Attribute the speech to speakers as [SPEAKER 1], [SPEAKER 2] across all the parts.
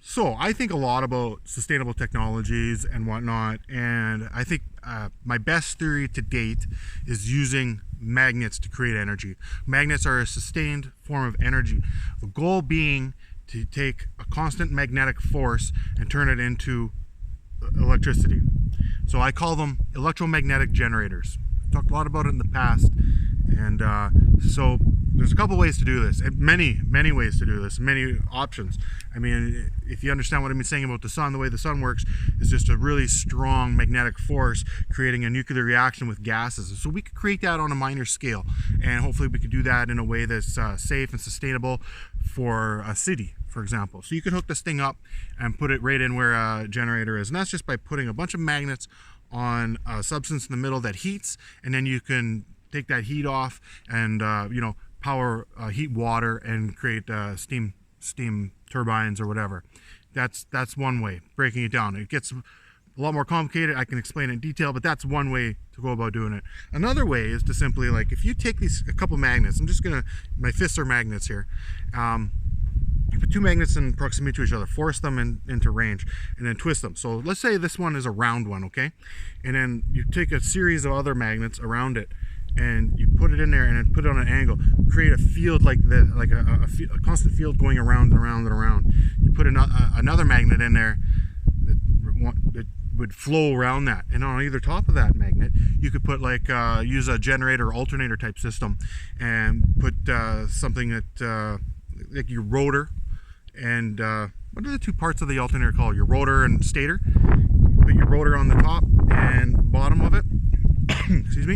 [SPEAKER 1] So I think a lot about sustainable technologies and whatnot, and I think my best theory to date is using magnets to create energy. Magnets are a sustained form of energy. The goal being to take a constant magnetic force and turn it into electricity. So I call them electromagnetic generators. I've talked a lot about it in the past, and so there's a couple ways to do this, and many ways to do this, many options. I mean, if you understand what I'm saying about the sun, the way the sun works is just a really strong magnetic force creating a nuclear reaction with gases. So we could create that on a minor scale, and hopefully we could do that in a way that's safe and sustainable for a city, for example. So you can hook this thing up and put it right in where a generator is, and that's just by putting a bunch of magnets on a substance in the middle that heats, and then you can take that heat off and power heat water and create steam turbines or whatever. That's one way, breaking it down. It gets a lot more complicated. I can explain it in detail, but that's one way to go about doing it. Another way is to simply, like, if you take a couple magnets, my fists are magnets here. You put two magnets in proximity to each other, force them into range, and then twist them. So let's say this one is a round one, okay? And then you take a series of other magnets around it, and you put it in there and then put it on an angle, create a field like this, like a constant field going around and around and around. You put another magnet in there that would flow around that, and on either top of that magnet you could put use a generator or alternator type system and put something that like your rotor and what are the two parts of the alternator called? Your rotor and stator. Put your rotor on the top and bottom of it excuse me,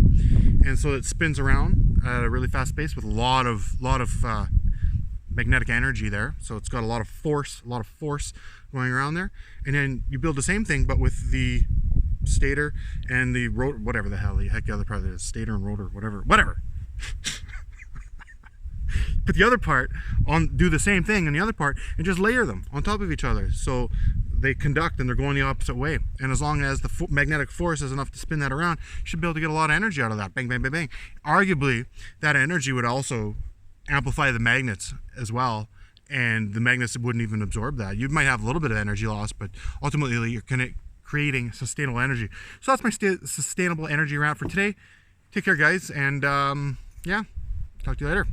[SPEAKER 1] and so it spins around at a really fast pace with a lot of magnetic energy there. So it's got a lot of force going around there. And then you build the same thing, but with the stator and the rotor, whatever the heck the other part of it is, stator and rotor, whatever. Put the other part on, do the same thing in the other part, and just layer them on top of each other so they conduct and they're going the opposite way. And as long as the magnetic force is enough to spin that around, you should be able to get a lot of energy out of that. Bang, bang, bang, bang. Arguably, that energy would also amplify the magnets as well, and the magnets wouldn't even absorb that. You might have a little bit of energy loss, but ultimately you're creating sustainable energy. So that's my sustainable energy rant for today. Take care, guys, and yeah, talk to you later.